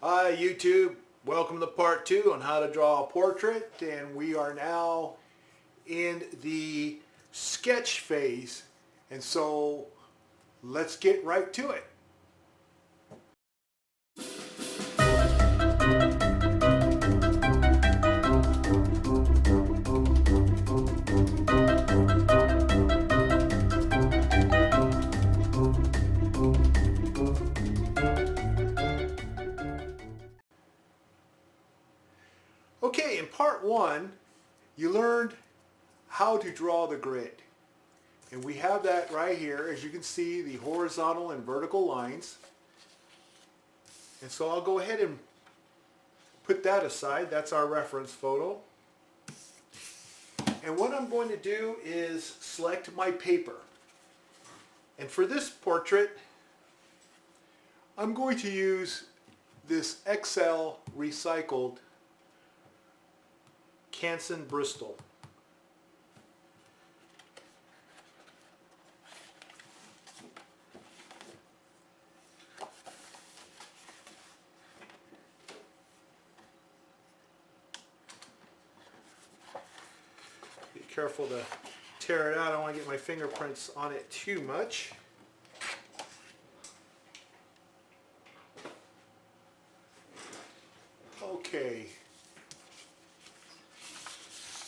Hi YouTube, welcome to part 2 on how to draw a portrait, and we are now in the sketch phase, and so let's get right to it. Okay, in part 1 you learned how to draw the grid, and we have that right here. As you can see, the horizontal and vertical lines, and so I'll go ahead and put that aside. That's our reference photo. And what I'm going to do is select my paper, and for this portrait I'm going to use this XL recycled Canson Bristol. Be careful to tear it out. I don't want to get my fingerprints on it too much. Okay.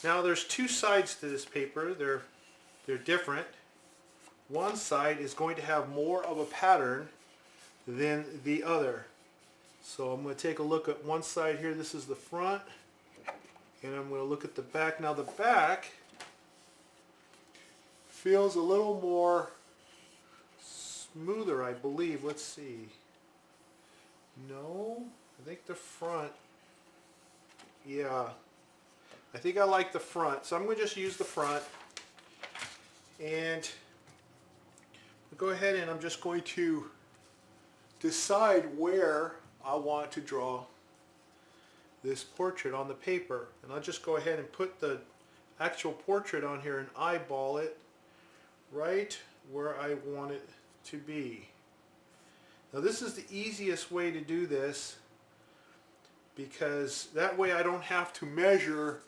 Now there's two sides to this paper. They're different. One side is going to have more of a pattern than the other. So I'm going to take a look at one side here. This is the front, and I'm going to look at the back. Now the back feels a little more smoother, I believe. Let's see. No, I think the front, yeah, I think I like the front, so I'm going to just use the front, and go ahead and I'm just going to decide where I want to draw this portrait on the paper, and I'll just go ahead and put the actual portrait on here and eyeball it right where I want it to be. Now this is the easiest way to do this, because that way I don't have to measure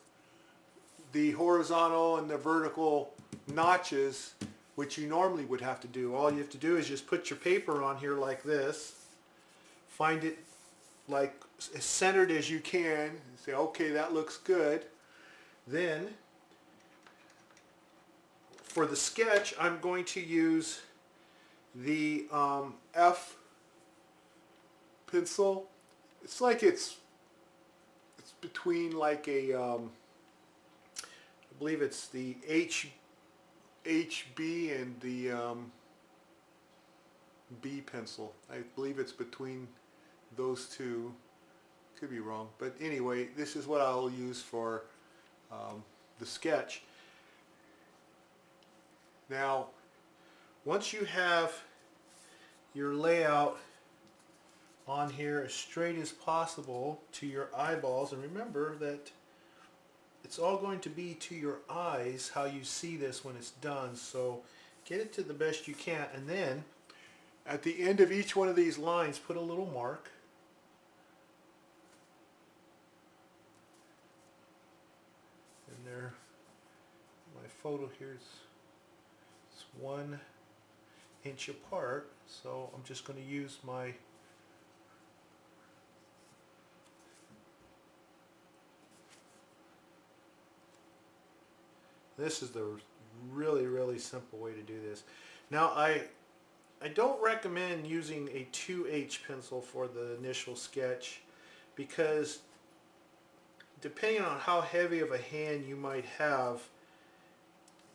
the horizontal and the vertical notches, which you normally would have to do. All you have to do is just put your paper on here like this, find it like as centered as you can, and say, okay, that looks good. Then for the sketch, I'm going to use the F pencil. It's like it's between like a I believe it's the HB and the B pencil. I believe it's between those two. Could be wrong, but anyway, this is what I'll use for the sketch. Now, once you have your layout on here as straight as possible to your eyeballs, and remember that it's all going to be to your eyes how you see this when it's done, so get it to the best you can, and then at the end of each one of these lines put a little mark. And there, my photo here is 1 inch apart, so I'm just going to use my this is the really simple way to do this. Now I don't recommend using a 2H pencil for the initial sketch, because depending on how heavy of a hand you might have,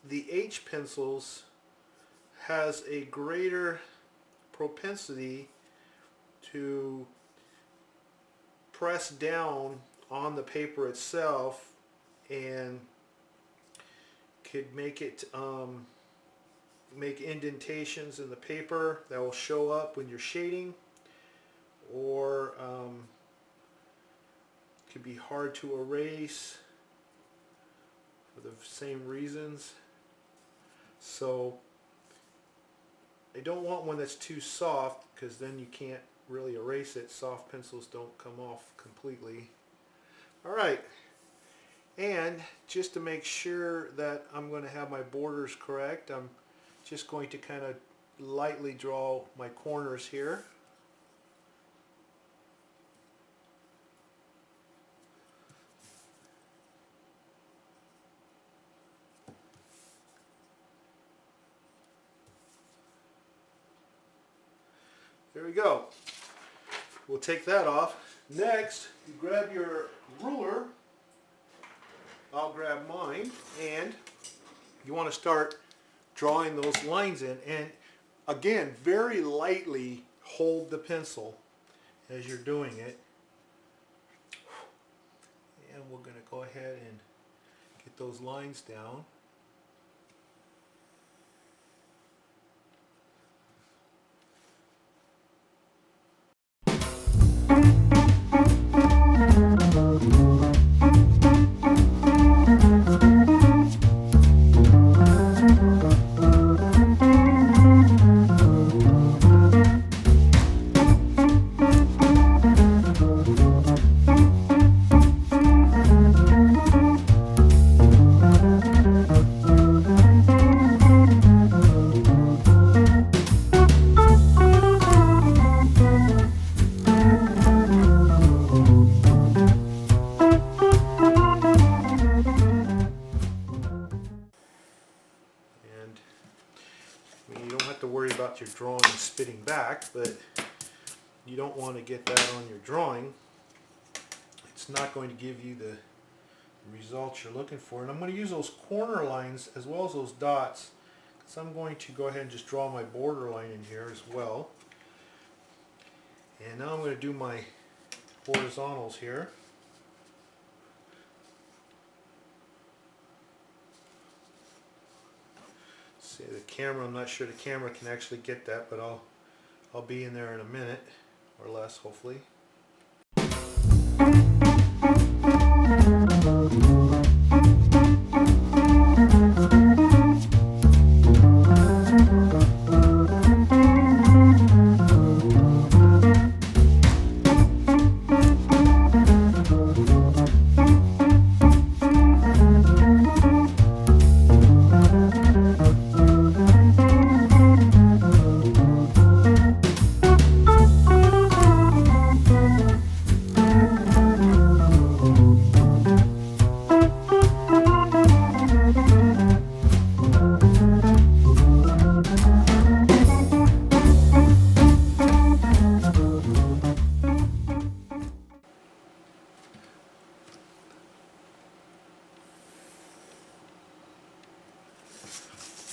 the H pencils has a greater propensity to press down on the paper itself and could make it make indentations in the paper that will show up when you're shading, or could be hard to erase for the same reasons. So I don't want one that's too soft, because then you can't really erase it. Soft pencils don't come off completely. Alright, and just to make sure that I'm going to have my borders correct, I'm just going to kind of lightly draw my corners here. There we go. We'll take that off. Next, you grab your ruler. I'll grab mine, and you want to start drawing those lines in. And again, very lightly hold the pencil as you're doing it. And we're going to go ahead and get those lines down. About your drawing spitting back, but you don't want to get that on your drawing. It's not going to give you the results you're looking for. And I'm going to use those corner lines as well as those dots, because I'm going to go ahead and just draw my border line in here as well. And now I'm going to do my horizontals here. See the camera, I'm not sure the camera can actually get that, but I'll be in there in a minute or less, hopefully.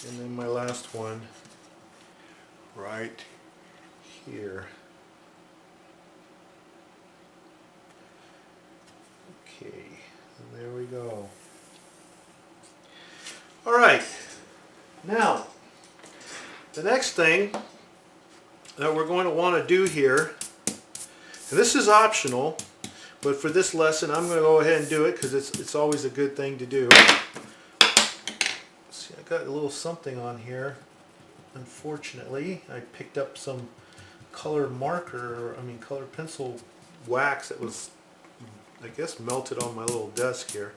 And then my last one right here. Okay, and there we go. All right, now the next thing that we're going to want to do here, and this is optional, but for this lesson I'm going to go ahead and do it because it's always a good thing to do. See, I got a little something on here. Unfortunately, I picked up some colored marker, colored pencil wax that was, I guess, melted on my little desk here.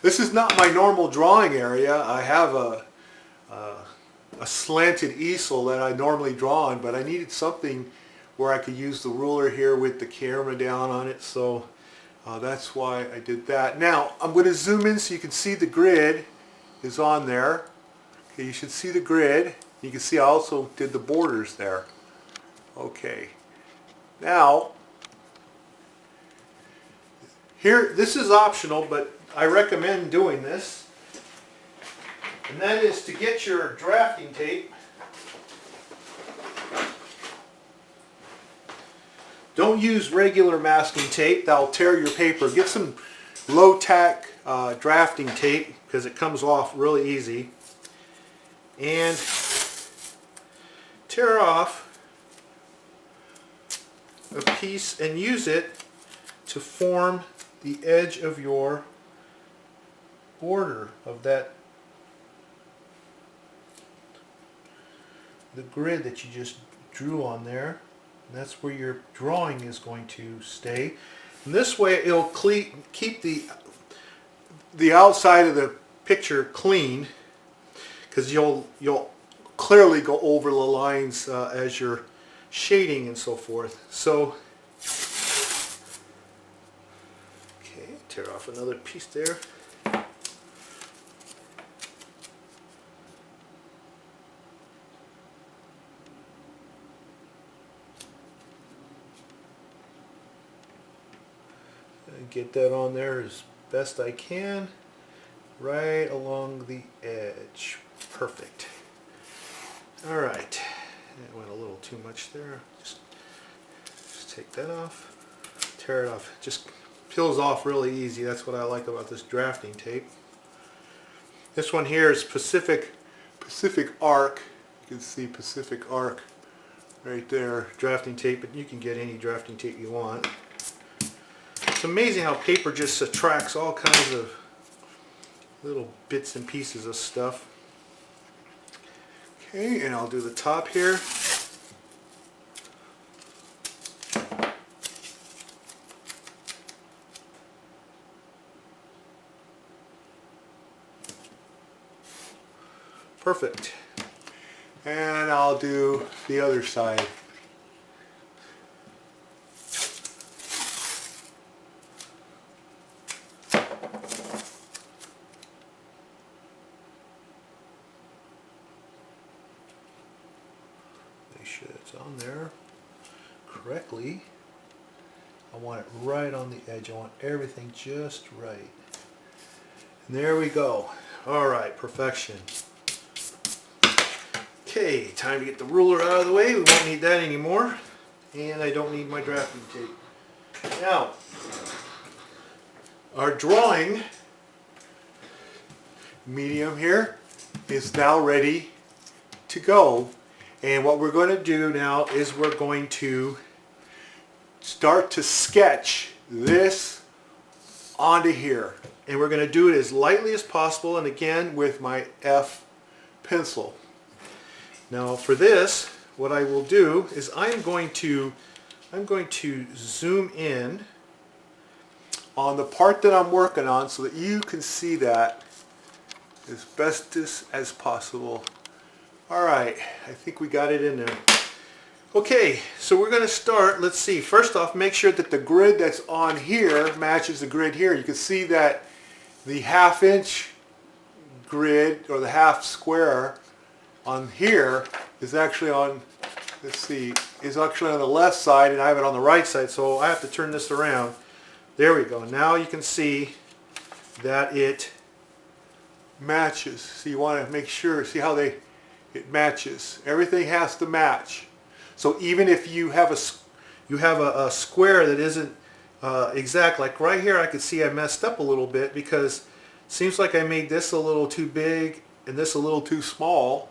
This is not my normal drawing area. I have a slanted easel that I normally draw on, but I needed something where I could use the ruler here with the camera down on it, so that's why I did that. Now, I'm going to zoom in so you can see the grid is on there. Okay, you should see the grid. You can see I also did the borders there. Okay. Now, here, this is optional, but I recommend doing this. And that is to get your drafting tape. Don't use regular masking tape. That'll tear your paper. Get some low-tack drafting tape because it comes off really easy. And tear off a piece and use it to form the edge of your border of that, the grid that you just drew on there. And that's where your drawing is going to stay. And this way it'll keep the outside of the picture clean, because you'll clearly go over the lines as you're shading and so forth. So, okay, tear off another piece there. And get that on there as best I can, right along the edge. Perfect. All right, that went a little too much there. Just take that off, tear it off. It just peels off really easy. That's what I like about this drafting tape. This one here is Pacific Arc. You can see Pacific Arc right there, drafting tape, but you can get any drafting tape you want. It's amazing how paper just attracts all kinds of little bits and pieces of stuff. Okay, and I'll do the top here. Perfect. And I'll do the other side. Make sure it's on there correctly. I want it right on the edge. I want everything just right. And there we go. All right, perfection. Okay, time to get the ruler out of the way. We won't need that anymore. And I don't need my drafting tape. Now, our drawing medium here is now ready to go. And what we're going to do now is we're going to start to sketch this onto here. And we're going to do it as lightly as possible, and again with my F pencil. Now for this, what I will do is I'm going to zoom in on the part that I'm working on so that you can see that as best as possible. Alright, I think we got it in there. Okay, so we're going to start. Let's see. First off, make sure that the grid that's on here matches the grid here. You can see that the half-inch grid, or the half square on here, is actually on, let's see, is actually on the left side, and I have it on the right side, so I have to turn this around. There we go. Now you can see that it matches. So you want to make sure, see how it matches. Everything has to match. So even if you have a square that isn't exact, like right here, I could see I messed up a little bit because it seems like I made this a little too big and this a little too small.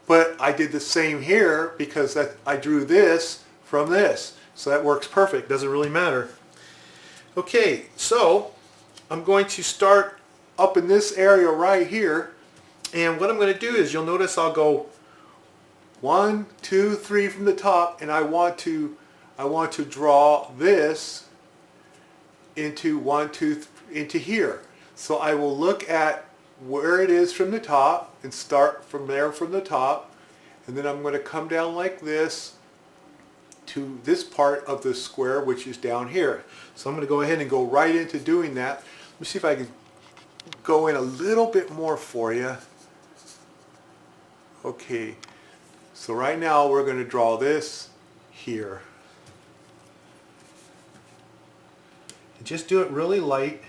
But I did the same here because I drew this from this. So that works perfect. Doesn't really matter. Okay, so I'm going to start up in this area right here. And what I'm going to do is, you'll notice I'll go 1, 2, 3 from the top, and I want to draw this into 1, 2, into here. So I will look at where it is from the top and start from there from the top, and then I'm going to come down like this to this part of the square, which is down here. So I'm going to go ahead and go right into doing that. Let me see if I can go in a little bit more for you. Okay, so right now we're going to draw this here. And just do it really light.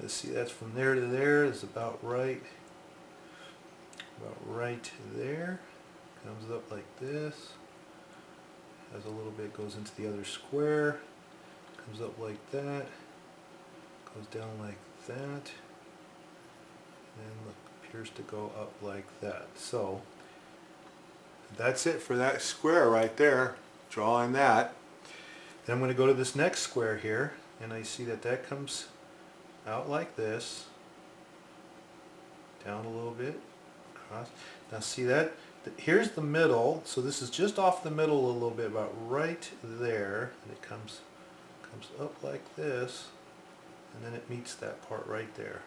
Let's see, that's from there to there is about right. About right there. Comes up like this. Has a little bit, goes into the other square. Comes up like that. Goes down like that. And appears to go up like that. So That's it for that square right there. Drawing that. Then I'm going to go to this next square here, and I see that that comes out like this, down a little bit, across. Now see that? Here's the middle, so this is just off the middle a little bit, about right there, and it comes up like this, and then it meets that part right there.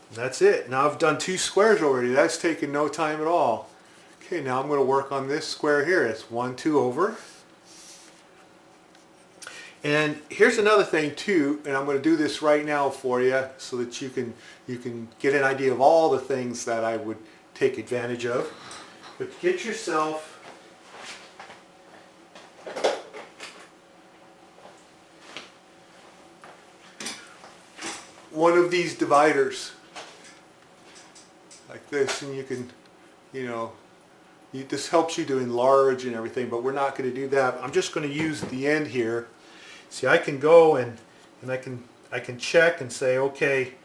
And that's it. Now I've done 2 squares already. That's taken no time at all. Okay, now I'm going to work on this square here. It's 1, 2 over. And here's another thing too, and I'm going to do this right now for you so that you can get an idea of all the things that I would take advantage of. But get yourself one of these dividers like this, and you can, this helps you to enlarge and everything, but we're not going to do that. I'm just going to use the end here. See, I can go and I can check and say, okay,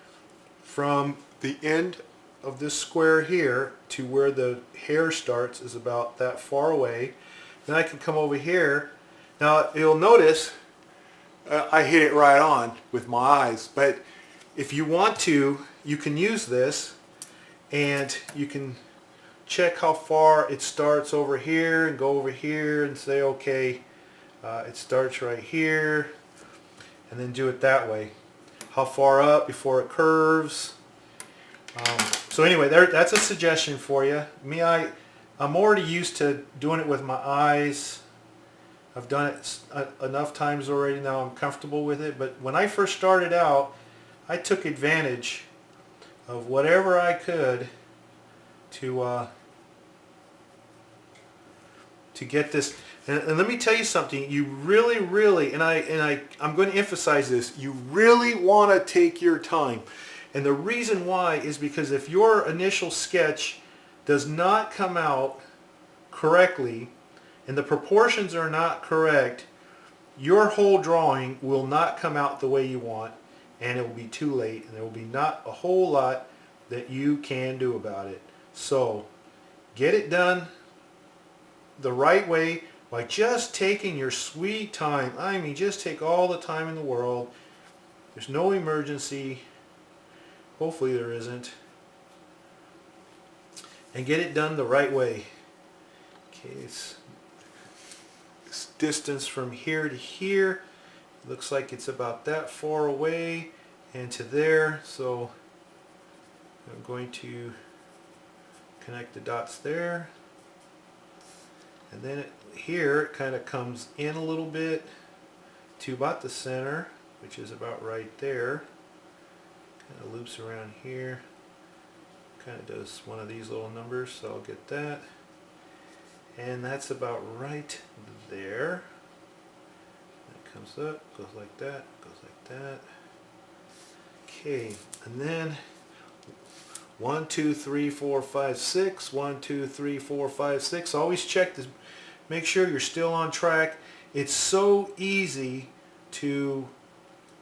from the end of this square here to where the hair starts is about that far away. Then I can come over here. Now you'll notice I hit it right on with my eyes, but if you want to, you can use this and you can check how far it starts over here and go over here and say, okay, it starts right here, and then do it that way. How far up before it curves. So anyway, that's a suggestion for you. Me, I'm already used to doing it with my eyes. I've done it enough times already now. I'm comfortable with it. But when I first started out, I took advantage of whatever I could to get this. And let me tell you something. You really, and I'm going to emphasize this. You really want to take your time. And the reason why is because if your initial sketch does not come out correctly and the proportions are not correct, your whole drawing will not come out the way you want, and it will be too late, and there will be not a whole lot that you can do about it. So get it done the right way by just taking your sweet time. I mean, just take all the time in the world. There's no emergency. Hopefully there isn't. And get it done the right way. Okay, it's distance from here to here. Looks like it's about that far away and to there. So I'm going to connect the dots there. And then here it kind of comes in a little bit to about the center, which is about right there. Kind of loops around here. Kind of does one of these little numbers, so I'll get that. And that's about right there. It comes up, goes like that, goes like that. Okay, and then 1, 2, 3, 4, 5, 6. 1, 2, 3, 4, 5, 6. Always check this. Make sure you're still on track. It's so easy to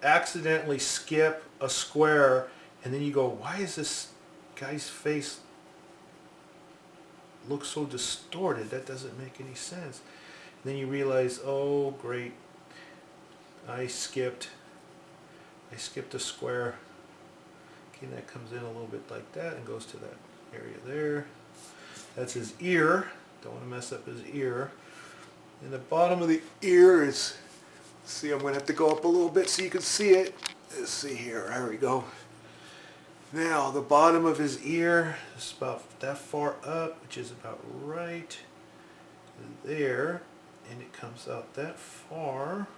accidentally skip a square, and then you go, why is this guy's face look so distorted? That doesn't make any sense. And then you realize, oh great, I skipped a square. Okay, that comes in a little bit like that and goes to that area there. That's his ear. Don't want to mess up his ear. And the bottom of the ear is, see, I'm going to have to go up a little bit so you can see it. Let's see here. There we go. Now, the bottom of his ear is about that far up, which is about right there. And it comes out that far.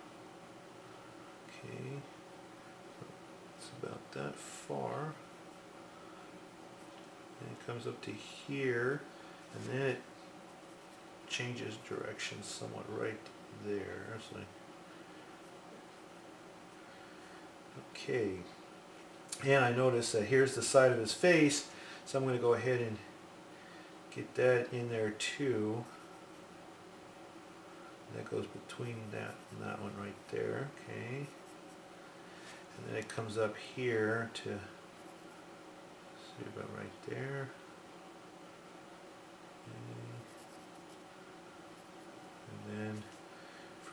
Okay. It's about that far. And it comes up to here. And then it changes direction somewhat right there. So, okay. And I notice that here's the side of his face, so I'm going to go ahead and get that in there too. That goes between that and that one right there. Okay. And then it comes up here to, see, about right there.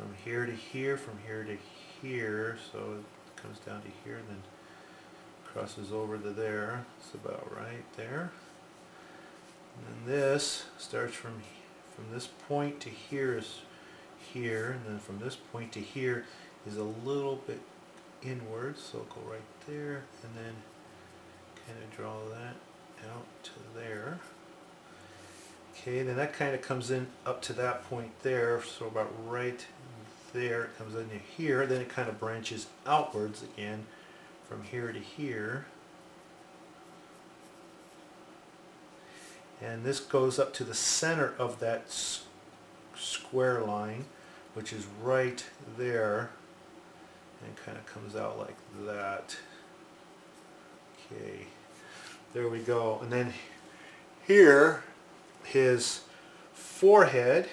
from here to here, from here to here, so it comes down to here and then crosses over to there. It's about right there. And then this starts from this point to here is here, and then from this point to here is a little bit inwards, so it'll go right there, and then kind of draw that out to there. Okay, then that kind of comes in up to that point there, so about right there it comes into here, then it kind of branches outwards again from here to here. And this goes up to the center of that square line, which is right there, and kind of comes out like that. Okay, there we go. And then here, his forehead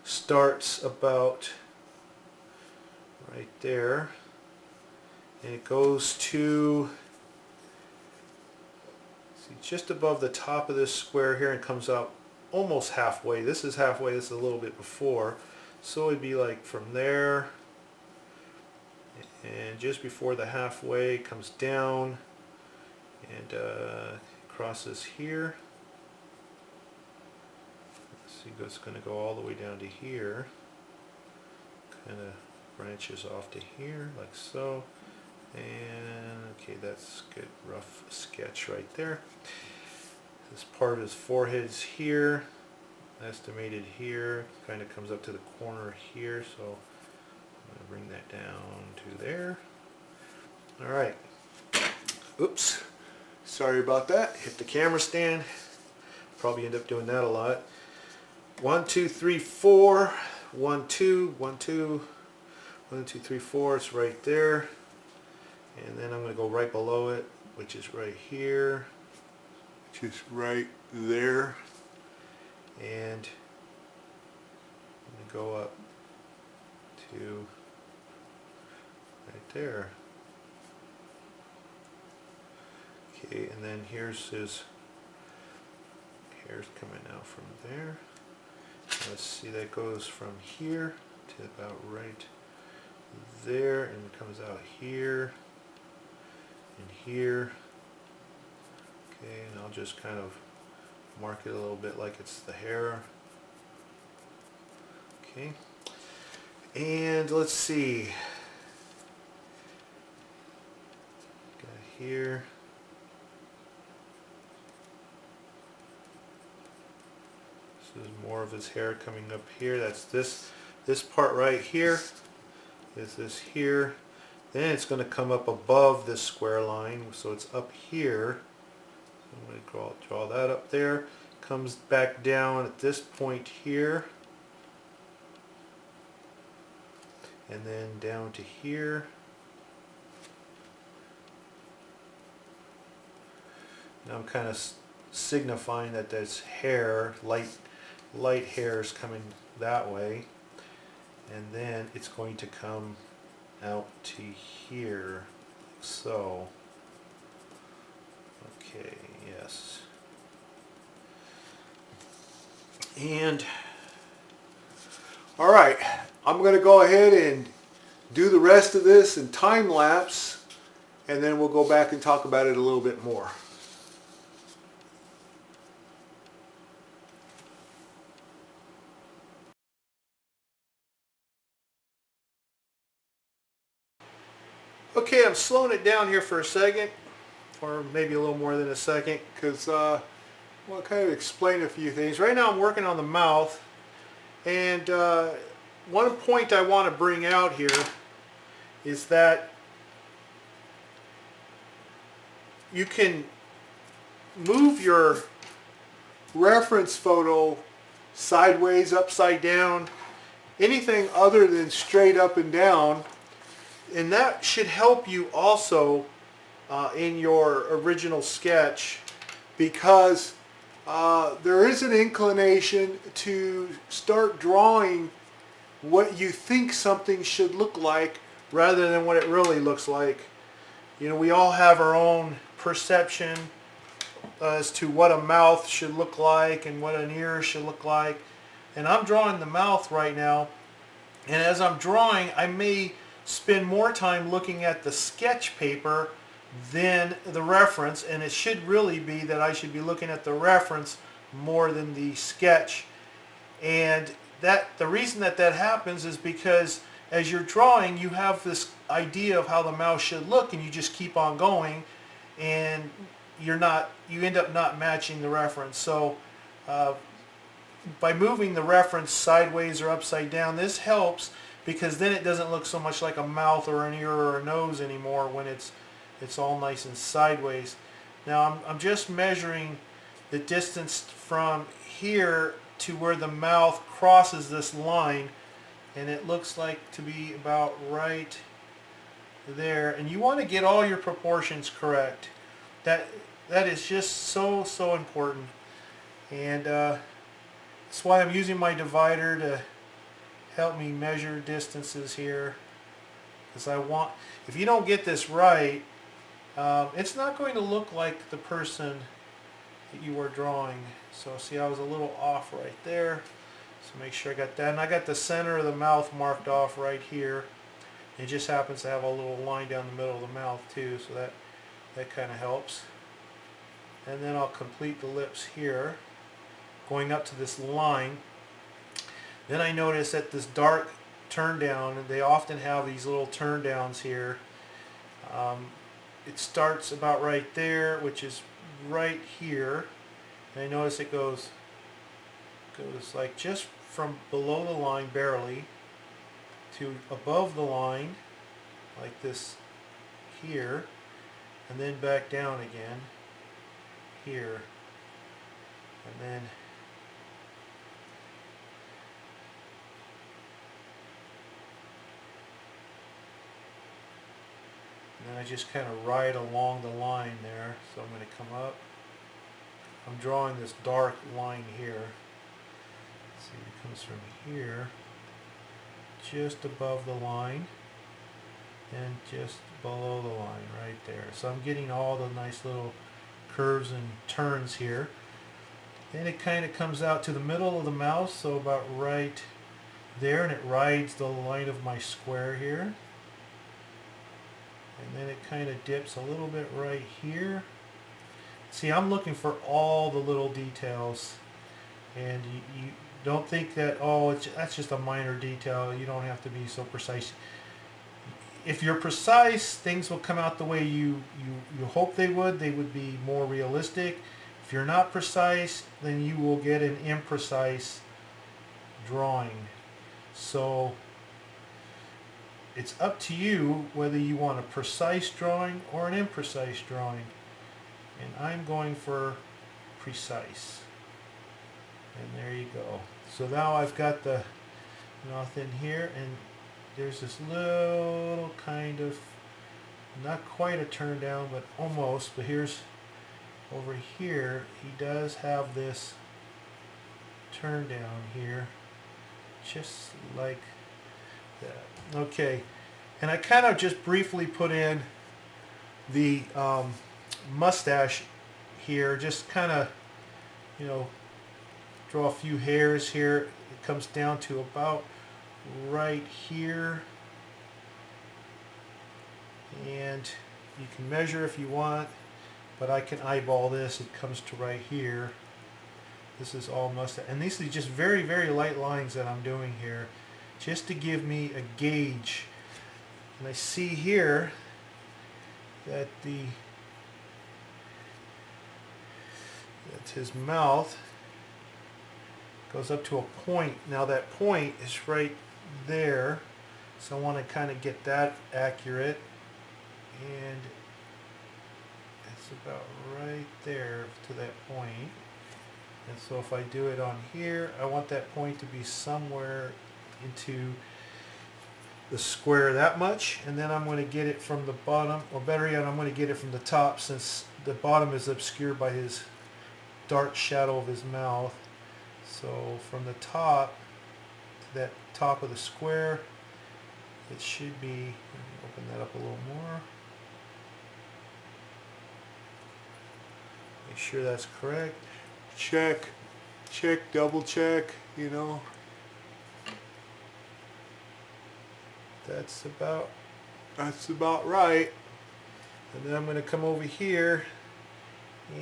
starts about right there, and it goes to, see, just above the top of this square here, and comes out almost halfway. This is halfway, this is a little bit before, so it'd be like from there, and just before the halfway comes down and crosses here. See, it's going to go all the way down to here, kind of branches off to here like so, and okay, that's good, rough sketch right there. This part of his forehead's here, estimated here, kind of comes up to the corner here, so I'm going to bring that down to there. Alright, oops, sorry about that, hit the camera stand, probably end up doing that a lot. 1, 2, 3, 4, 1, 2, 1, 2, 1, 2, 3, 4, it's right there, and then I'm going to go right below it, which is right here, which is right there, and I'm going to go up to right there. Okay, and then here's his hair's coming out from there. Let's see, that goes from here to about right there, and it comes out here and here. Okay, and I'll just kind of mark it a little bit like it's the hair. Okay, and let's see, got here. This is more of his hair coming up here. That's this part right here is this here. Then it's going to come up above this square line, so it's up here. So I'm going to draw that up there. Comes back down at this point here, and then down to here. Now I'm kind of signifying that there's hair, light hairs coming that way, and then it's going to come out to here, like so. Okay, yes. And all right, I'm going to go ahead and do the rest of this in time lapse, and then we'll go back and talk about it a little bit more. Okay, I'm slowing it down here for a second, or maybe a little more than a second, because I want to kind of explain a few things. Right now I'm working on the mouth, and one point I want to bring out here is that you can move your reference photo sideways, upside down, anything other than straight up and down. And that should help you also in your original sketch, because there is an inclination to start drawing what you think something should look like rather than what it really looks like. You know, we all have our own perception as to what a mouth should look like and what an ear should look like. And I'm drawing the mouth right now, And as I'm drawing, I may spend more time looking at the sketch paper than the reference, and it should really be that I should be looking at the reference more than the sketch. And the reason that happens is because as you're drawing, you have this idea of how the mouse should look, and you just keep on going, and you end up not matching the reference. So by moving the reference sideways or upside down, this helps, because then it doesn't look so much like a mouth or an ear or a nose anymore when it's all nice and sideways. Now I'm just measuring the distance from here to where the mouth crosses this line, and it looks like to be about right there. And you want to get all your proportions correct. That is just so important. And that's why I'm using my divider to help me measure distances here, because if you don't get this right, it's not going to look like the person that you are drawing. So see, I was a little off right there, so make sure I got that. And I got the center of the mouth marked off right here. It just happens to have a little line down the middle of the mouth too, so that kind of helps. And then I'll complete the lips here, going up to this line. Then I notice that this dark turn down, they often have these little turn downs here. It starts about right there, which is right here. And I notice it goes like just from below the line barely to above the line, like this here, and then back down again here, and then I just kind of ride along the line there. So I'm going to come up. I'm drawing this dark line here. See, it comes from here, just above the line, and just below the line right there. So I'm getting all the nice little curves and turns here. Then it kind of comes out to the middle of the mouth, so about right there, and it rides the line of my square here. And then it kind of dips a little bit right here. See, I'm looking for all the little details, and you don't think that, oh, that's just a minor detail. You don't have to be so precise. If you're precise, things will come out the way you hope they would. They would be more realistic. If you're not precise, then you will get an imprecise drawing. So it's up to you whether you want a precise drawing or an imprecise drawing. And I'm going for precise. And there you go. So now I've got the mouth in here, and there's this little kind of, not quite a turn down, but almost. But here's, over here, he does have this turn down here, just like that. Okay, and I kind of just briefly put in the mustache here, just kind of, draw a few hairs here. It comes down to about right here, and you can measure if you want, but I can eyeball this. It comes to right here. This is all mustache, and these are just very, very light lines that I'm doing here, just to give me a gauge. And I see here that that's his mouth goes up to a point. Now that point is right there, so I want to kind of get that accurate, and it's about right there to that point. And so if I do it on here, I want that point to be somewhere into the square that much, and then I'm going to get it from the bottom, or better yet, I'm going to get it from the top, since the bottom is obscured by his dark shadow of his mouth. So from the top to that top of the square, it should be, let me open that up a little more, make sure that's correct. Check, double check, That's about right. And then I'm going to come over here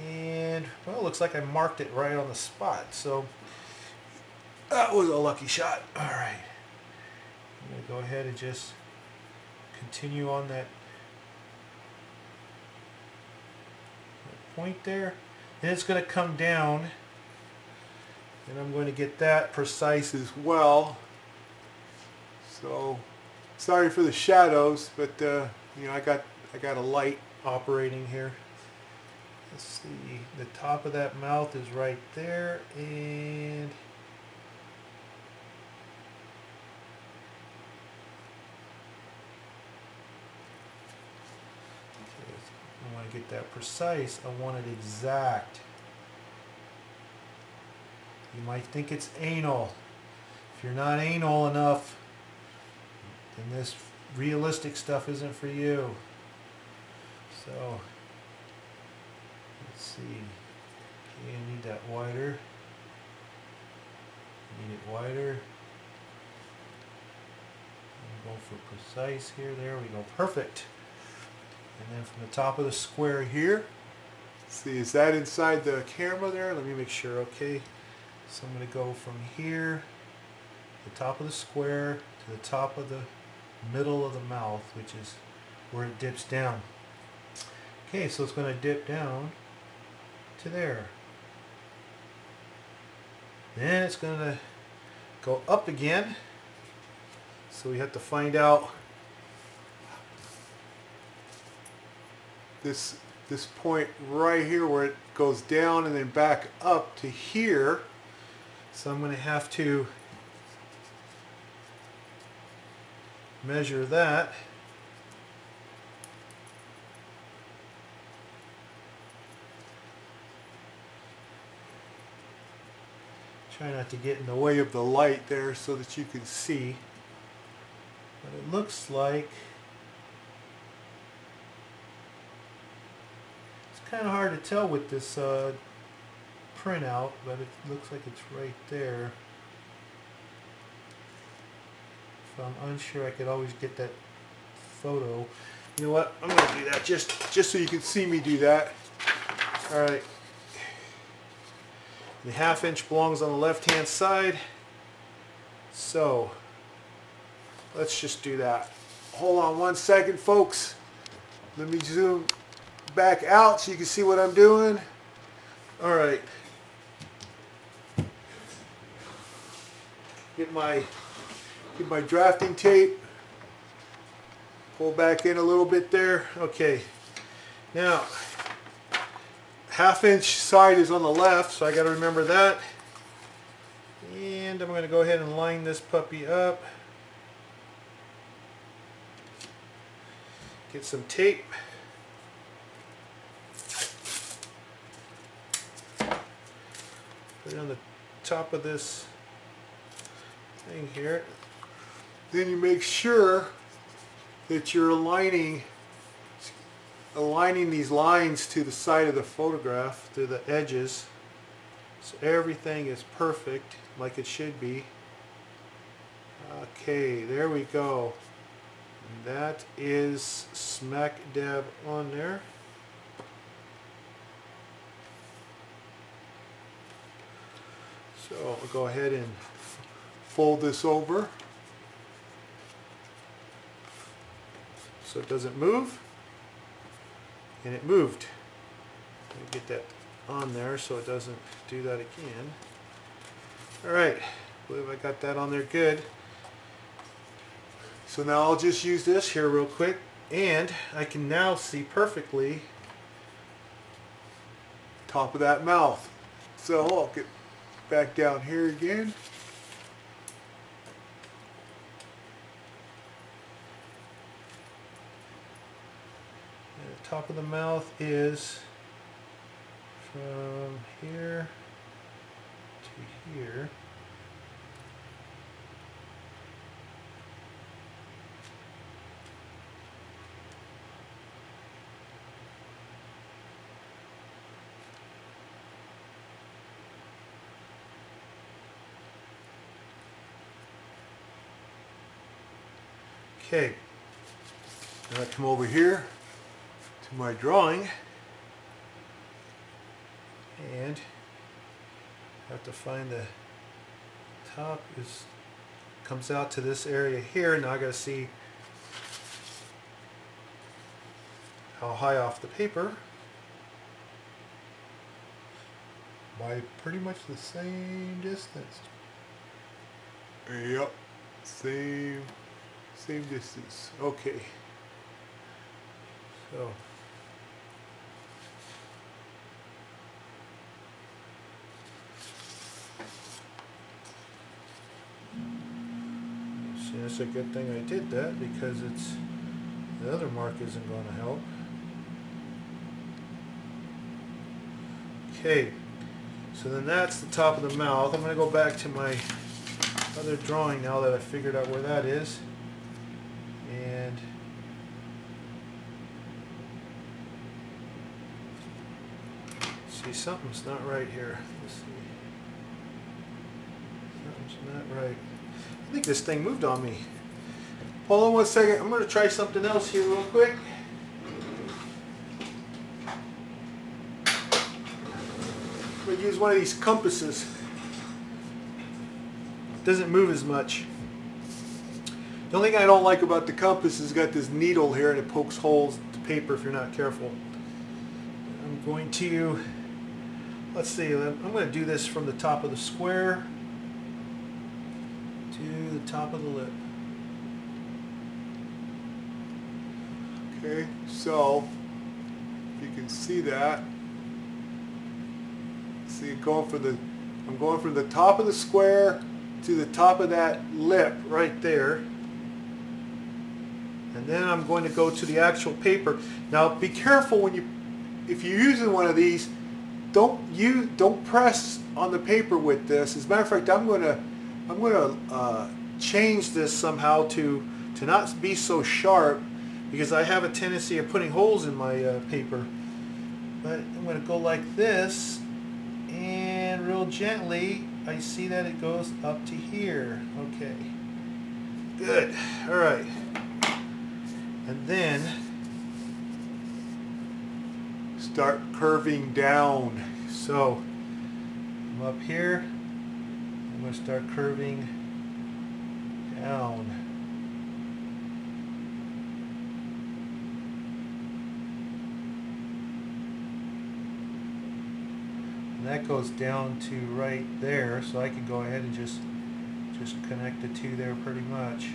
and, well, it looks like I marked it right on the spot. So that was a lucky shot. All right. I'm going to go ahead and just continue on that point there. Then it's going to come down and I'm going to get that precise as well. So sorry for the shadows, but you know, I got a light. Operating here. Let's see, the top of that mouth is right there, and I want to get that precise. I want it exact. You might think it's anal. If you're not anal enough, then this realistic stuff isn't for you. So, let's see. Okay, I need that wider. Need it wider. I'm going for precise here. There we go. Perfect. And then from the top of the square here. See, is that inside the camera there? Let me make sure. Okay. So I'm going to go from here, the top of the square, to the top of the middle of the mouth, which is where it dips down. Okay, so it's going to dip down to there. Then it's going to go up again. So we have to find out this point right here where it goes down and then back up to here. So I'm going to have to measure that. Try not to get in the way of the light there so that you can see. But it looks like it's kind of hard to tell with this printout, but it looks like it's right there. If I'm unsure, I could always get that photo. You know what? I'm going to do that just so you can see me do that. all right. The 1/2 inch belongs on the left hand side. So let's just do that. Hold on 1 second, folks. Let me zoom back out so you can see what I'm doing. All right. Get my drafting tape. Pull back in a little bit there. okay. Now 1/2 inch side is on the left, so I got to remember that. And I'm going to go ahead and line this puppy up. Get some tape. Put it on the top of this thing here. then you make sure that you're aligning these lines to the side of the photograph, To the edges. So everything is perfect like it should be. Okay, there we go. And that is smack dab on there. So I'll go ahead and fold this over so it doesn't move. And it moved. Let me get that on there so it doesn't do that again. Alright, I believe I got that on there good. So now I'll just use this here real quick, and I can now see perfectly top of that mouth. So I'll get back down here again. and the top of the mouth is from here to here. Okay, now I come over here to my drawing and have to find the top comes out to this area here. Now I gotta see how high off the paper. By pretty much the same distance. Yep, same distance. Okay. So see, that's a good thing I did that, because the other mark isn't going to help. Okay, so then that's the top of the mouth. I'm going to go back to my other drawing now that I figured out where that is. And see, something's not right here. Let's see. Something's not right. I think this thing moved on me. Hold on one second. I'm going to try something else here real quick. I'm going to use one of these compasses. It doesn't move as much. The only thing I don't like about the compass is it's got this needle here and it pokes holes to paper if you're not careful. I'm going to, let's see, I'm going to do this from the top of the square to the top of the lip. Okay, so you can see that. See, I'm going from the top of the square to the top of that lip right there. And then I'm going to go to the actual paper. Now be careful if you're using one of these, don't press on the paper with this. As a matter of fact, I'm going to change this somehow to not be so sharp, because I have a tendency of putting holes in my paper. But I'm going to go like this, and real gently I see that it goes up to here. Okay, good. All right. And then start curving down. So I'm up here, I'm going to start curving down. And that goes down to right there, so I can go ahead and just connect the two there pretty much.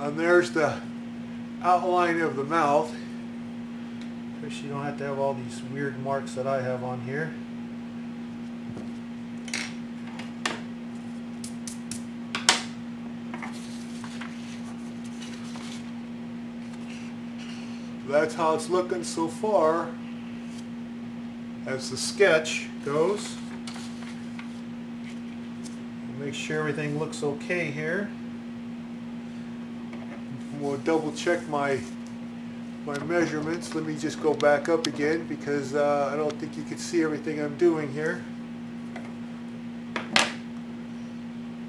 And there's the outline of the mouth. Of course, you don't have to have all these weird marks that I have on here. That's how it's looking so far as the sketch goes. Make sure everything looks okay here. We'll double check my measurements. Let me just go back up again, because I don't think you can see everything I'm doing here.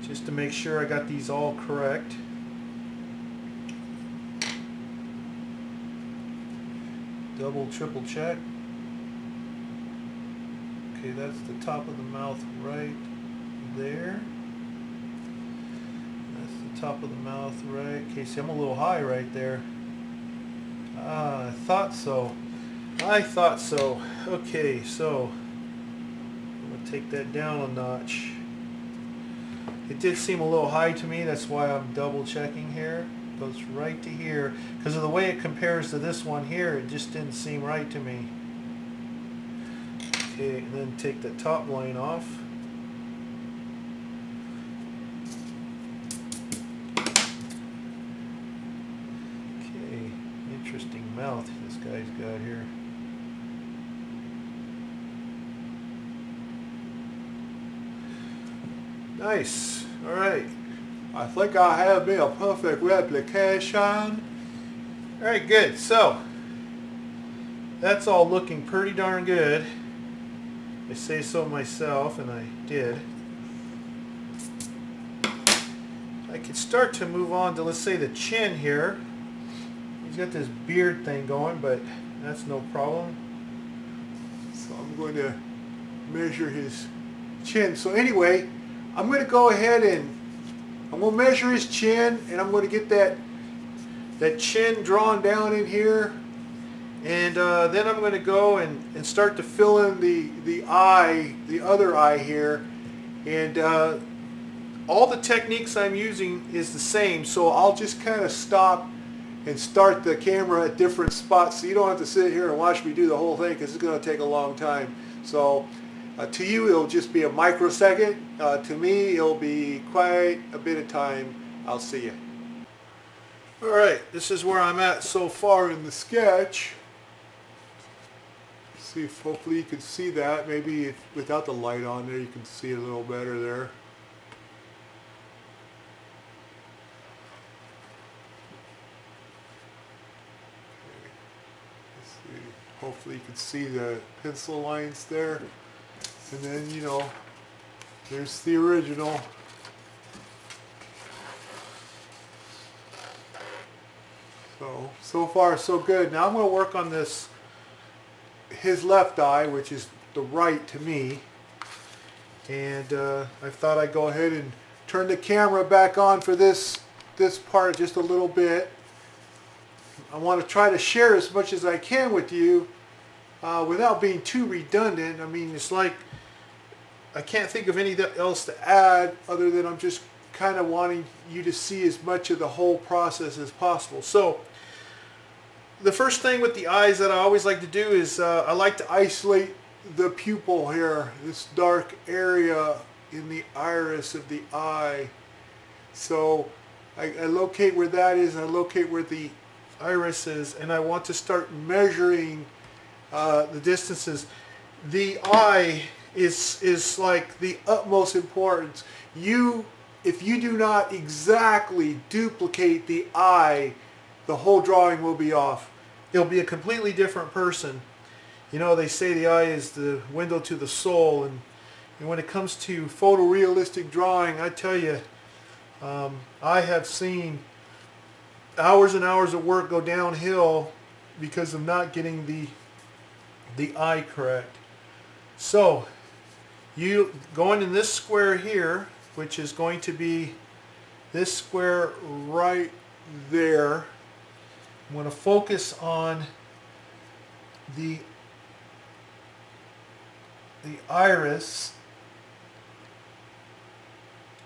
Just to make sure I got these all correct. Double, triple check. Okay, that's the top of the mouth right there. Top of the mouth right. Okay, see, I'm a little high right there. I thought so. Okay, so I'm going to take that down a notch. It did seem a little high to me. That's why I'm double checking here. It goes right to here. Because of the way it compares to this one here, it just didn't seem right to me. Okay, and then take the top line off. Interesting mouth this guy's got here. Nice. All right. I think I have me a perfect replication. All right, good. So that's all looking pretty darn good. I say so myself, and I did. I could start to move on to, let's say, the chin here. He's got this beard thing going, but that's no problem. So I'm going to measure his chin. So anyway, I'm going to go ahead and I'm going to measure his chin, and I'm going to get that chin drawn down in here. And then I'm going to go and start to fill in the eye, the other eye here. And all the techniques I'm using is the same, so I'll just kind of stop and start the camera at different spots, so you don't have to sit here and watch me do the whole thing, because it's going to take a long time. So to you it'll just be a microsecond. To me it'll be quite a bit of time. I'll see you. Alright, this is where I'm at so far in the sketch. See if hopefully you can see that. Maybe if, without the light on there, you can see it a little better there. Hopefully you can see the pencil lines there. And then, you know, there's the original. So far so good. Now I'm going to work on this, his left eye, which is the right to me. And I thought I'd go ahead and turn the camera back on for this part just a little bit. I want to try to share as much as I can with you without being too redundant. I mean, it's like I can't think of anything else to add other than I'm just kind of wanting you to see as much of the whole process as possible. So the first thing with the eyes that I always like to do is I like to isolate the pupil here, this dark area in the iris of the eye. So I locate where that is, I locate where the iris is, and I want to start measuring the distances. The eye is like the utmost importance. If you do not exactly duplicate the eye, the whole drawing will be off. It'll be a completely different person. You know, they say the eye is the window to the soul, and when it comes to photorealistic drawing, I tell you, I have seen hours and hours of work go downhill because of not getting the eye correct. So you going in this square here, which is going to be this square right there. I'm going to focus on the iris,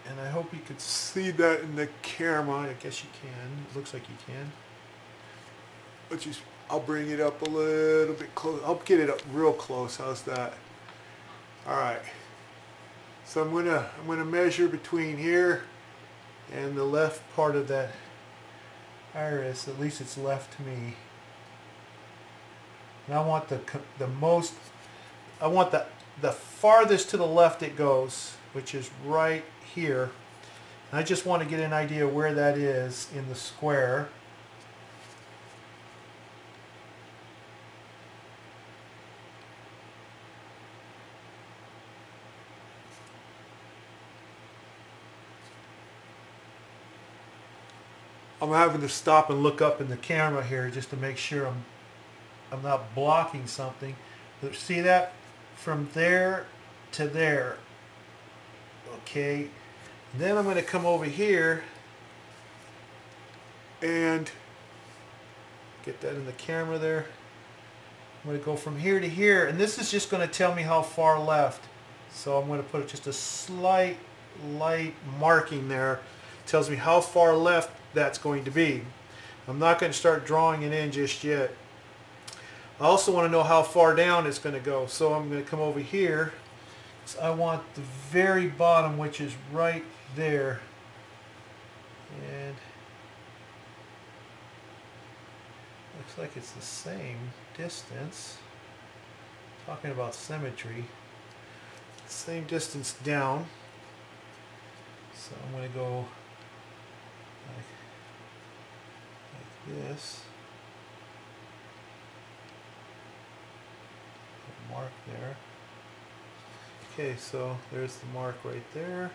and I hope you could see that in the camera. I guess you can. It looks like you can. I'll bring it up a little bit close. I'll get it up real close. How's that? All right. So I'm gonna measure between here and the left part of that iris. At least it's left to me. And I want the farthest to the left it goes, which is right here. And I just want to get an idea where that is in the square. I'm having to stop and look up in the camera here just to make sure I'm not blocking something. But see that? From there to there. Okay. And then I'm going to come over here and get that in the camera there. I'm going to go from here to here, and this is just going to tell me how far left. So I'm going to put just a slight light marking there. It tells me how far left that's going to be. I'm not going to start drawing it in just yet. I also want to know how far down it's going to go. So I'm going to come over here. So I want the very bottom, which is right there. And looks like it's the same distance. Talking about symmetry. Same distance down. So I'm going to go like this. Put a mark there. Okay, so there's the mark right there.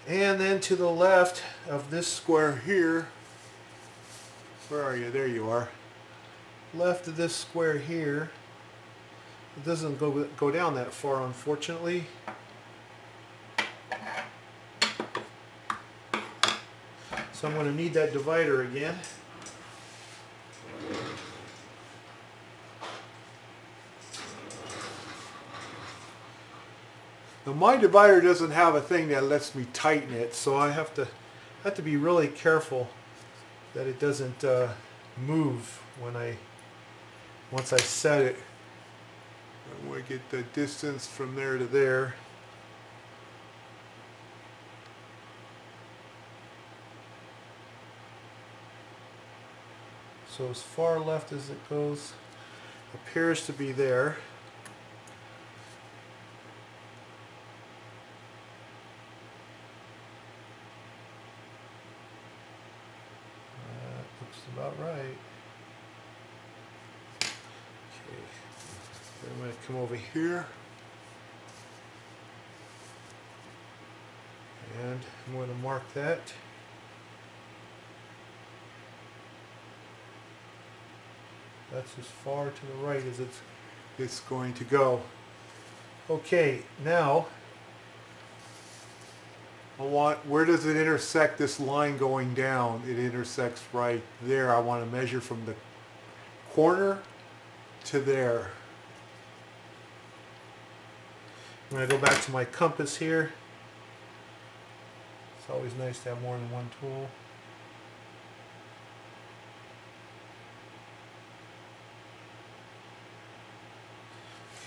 And then to the left of this Square here. Where are you? There you are. left of this square here, it doesn't go down that far, unfortunately. So I'm going to need that divider again. Now my divider doesn't have a thing that lets me tighten it, so So I have to be really careful that it doesn't move once I set it. I want to get the distance from there to there. So as far left as it goes appears to be there. Looks about right. Okay, then I'm going to come over here and I'm going to mark that. That's as far to the right as It's going to go. Okay, now I want, where does it intersect this line going down? It intersects right there. I want to measure from the corner to there. I'm going to go back to my compass here. It's always nice to have more than one tool.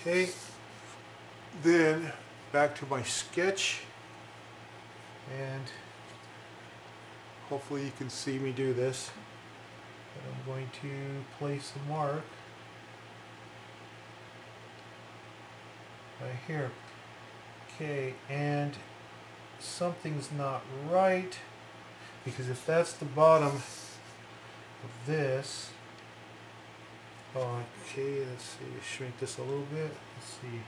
Okay, Then back to my sketch. and Hopefully you can see me do this. but I'm going to place a mark right here. Okay, and something's not right, because if that's the bottom of this, oh, okay, let's see, shrink this a little bit, let's see.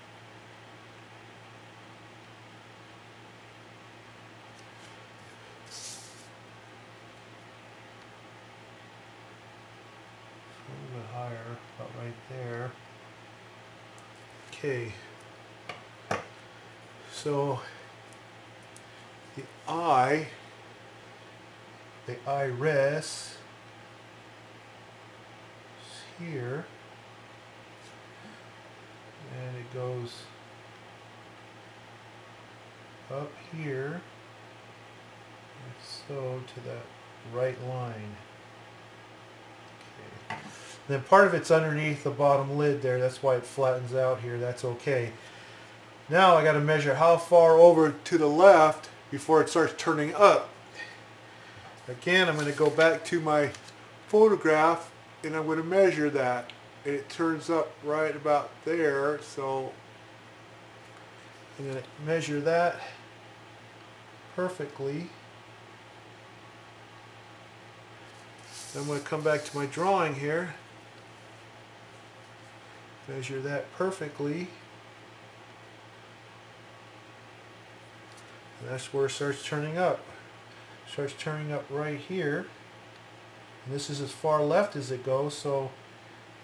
A little bit higher, about right there. Okay, so The eye, the iris is here, and it goes up here, like so, to that right line. Okay. Then part of it's underneath the bottom lid there, that's why it flattens out here, that's okay. Now I got to measure how far over to the left before it starts turning up. again. I'm going to go back To my photograph, and I'm going to measure that. And it turns up right about there, so I'm going to measure that perfectly. Then I'm going to come back to my drawing here. Measure that perfectly. And that's where it starts turning up. It starts turning up right here. And this is as far left as it goes, so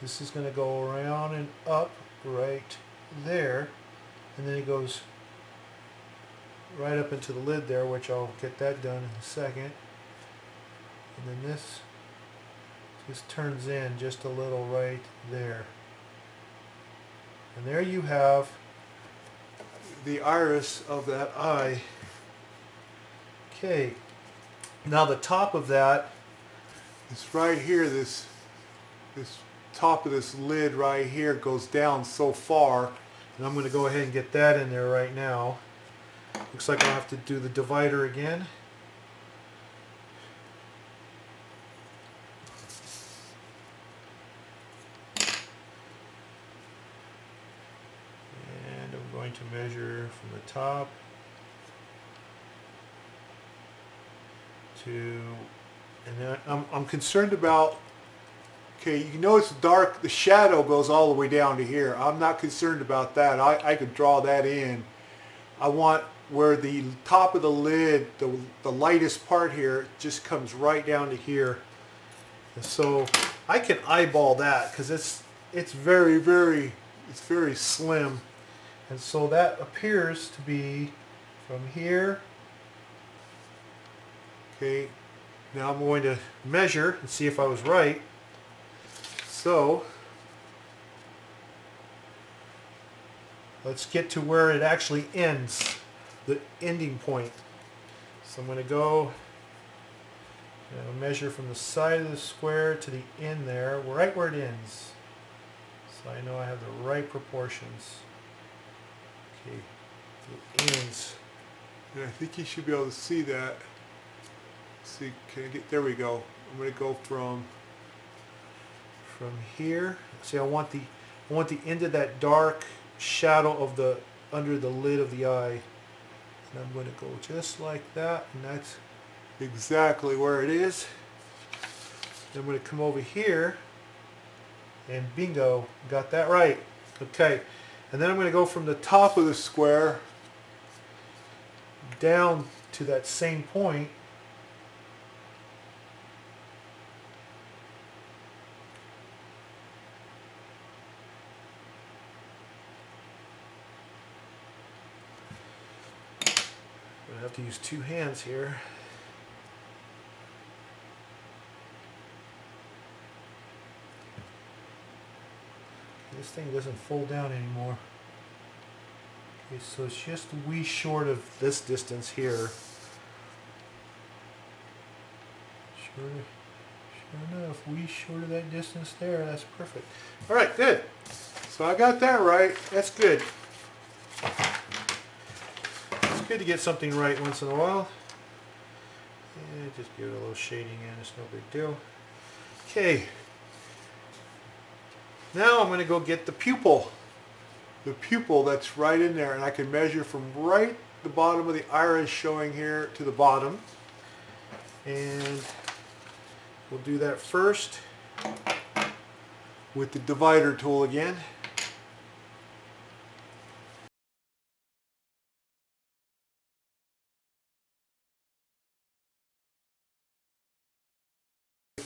this is going to go around and up right there. And then it goes right up into the lid there, which I'll get that done in a second. And then this just turns in just a little right there. And there you have the iris of that eye. Okay, now the top of that, It's right here, this top of this lid right here goes down so far. and I'm going to go ahead and get that in there right now. Looks like I'll have to do the divider again. And I'm going to measure from the top to, and then I'm concerned about, okay, you know it's dark, the shadow goes all the way down to here. I'm not concerned about that. I could draw that in. I want where the top of the lid, the lightest part here, just comes right down to here. And so I can eyeball that because it's very slim. And so that appears to be from here. Okay, now I'm going to measure and see if I was right. So let's get to where it actually ends, the ending point. So I'm going to go and measure from the side of the square to the end there, right where it ends. So I know I have the right proportions. Okay, it ends. And I think you should be able to see that. See, can I get, there we go. I'm going to go from here. See, I want the end of that dark shadow of the under the lid of the eye. And I'm going to go just like that, and that's exactly where it is. Then I'm going to come over here, and bingo, got that right. Okay, and then I'm going to go from the top of the square down to that same point. I have to use two hands here. This thing doesn't fold down anymore. Okay, so it's just a wee short of this distance here. Sure enough, wee short of that distance there. That's perfect. All right, good. So I got that right. That's good. It's good to get something right once in a while. And just give it a little shading in. It's no big deal. Okay. Now I'm going to go get the pupil. The pupil that's right in there, and I can measure from right the bottom of the iris showing here to the bottom. And we'll do that first with the divider tool again.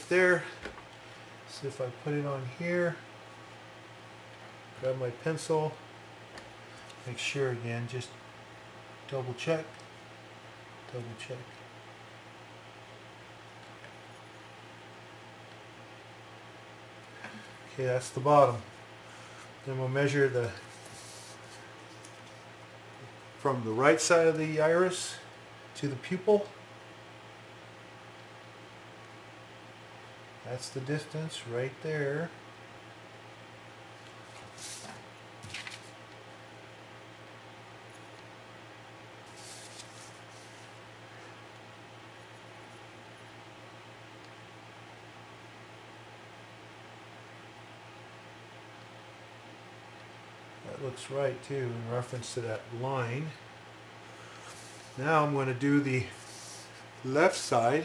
There. See if I put it on here. Grab my pencil. Make sure again, just double check. Double check. Okay, that's the bottom. Then we'll measure the from the right side of the iris to the pupil. That's the distance right there. That looks right too in reference to that line. Now I'm going to do the left side.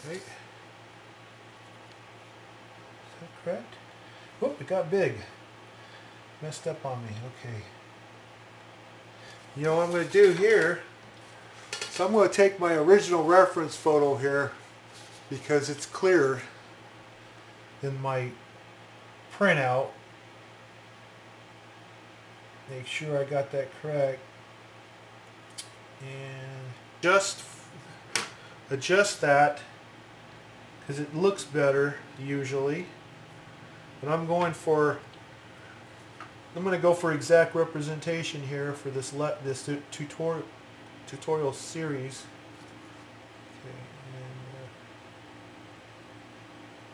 Right. Is that correct? Oh, it got big. Messed up on me. Okay. You know what I'm going to do here? So I'm going to take my original reference photo here because it's clearer than my printout. Make sure I got that correct. And just adjust that because it looks better usually. But I'm going to go for exact representation here for this tutorial series. Okay, and,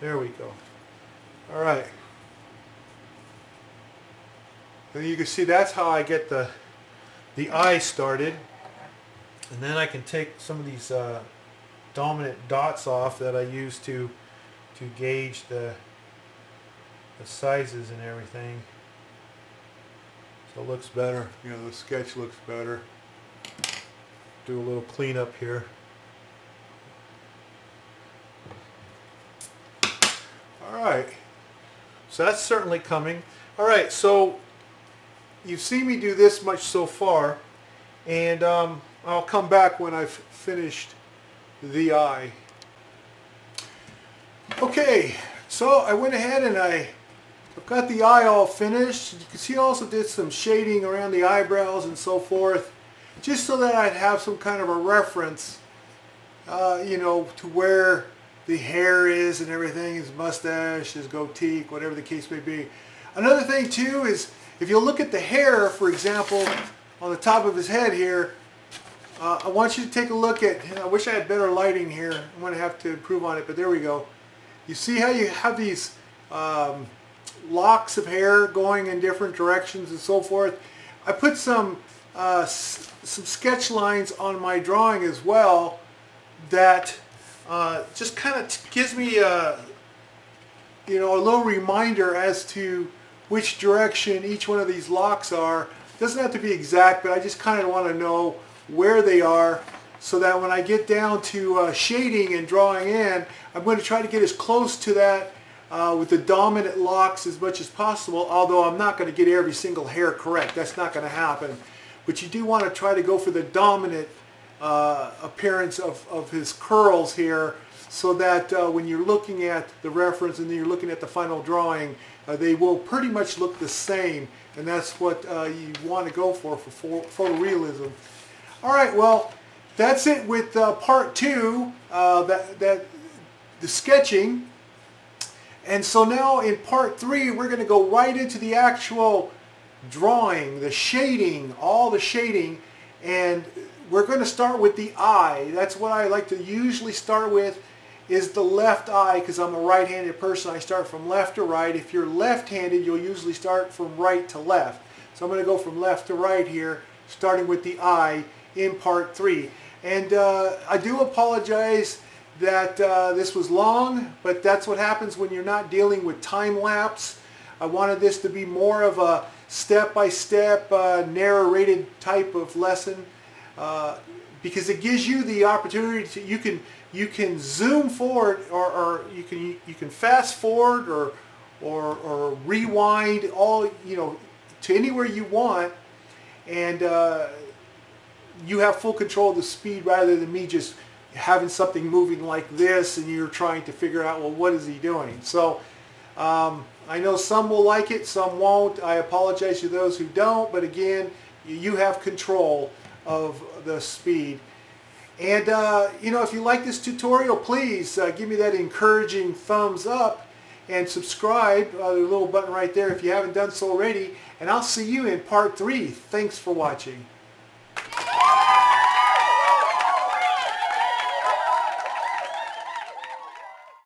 there we go. All right. And you can see that's how I get the eye started, and then I can take some of these dominant dots off that I use to gauge the sizes and everything. So it looks better. You know, the sketch looks better. Do a little cleanup here. All right. So that's certainly coming. All right, so you've seen me do this much so far, and I'll come back when I've finished the eye. Okay, so I went ahead and I've got the eye all finished. You can see I also did some shading around the eyebrows and so forth, just so that I'd have some kind of a reference, you know, to where the hair is and everything, his mustache, his goatee, whatever the case may be. Another thing too is, if you look at the hair, for example, on the top of his head here, I want you to take a look at, I wish I had better lighting here, I'm going to have to improve on it, but there we go. You see how you have these locks of hair going in different directions and so forth? I put some sketch lines on my drawing as well that just kind of gives me a, you know, a little reminder as to which direction each one of these locks are. It doesn't have to be exact, but I just kind of want to know where they are, so that when I get down to shading and drawing in, I'm going to try to get as close to that with the dominant locks as much as possible, although I'm not going to get every single hair correct. That's not going to happen. But you do want to try to go for the dominant appearance of his curls here, so that when you're looking at the reference and then you're looking at the final drawing, they will pretty much look the same, and that's what you want to go for photorealism. All right, well, that's it with part 2, the sketching. And so now in part 3, we're going to go right into the actual drawing, the shading, all the shading, and we're going to start with the eye. That's what I like to usually start with, is the left eye, because I'm a right-handed person. I start from left to right. If you're left-handed, you'll usually start from right to left. So I'm going to go from left to right here, starting with the eye in part 3. And I do apologize that this was long, but that's what happens when you're not dealing with time-lapse. I wanted this to be more of a step-by-step narrated type of lesson, because it gives you the opportunity to, you can zoom forward, or you can fast forward or rewind, all, you know, to anywhere you want, and you have full control of the speed, rather than me just having something moving like this and you're trying to figure out, well, what is he doing? So I know some will like it, some won't. I apologize to those who don't, but again, you have control of the speed. And you know, if you like this tutorial, please give me that encouraging thumbs up and subscribe, the little button right there if you haven't done so already, and I'll see you in part 3. Thanks for watching.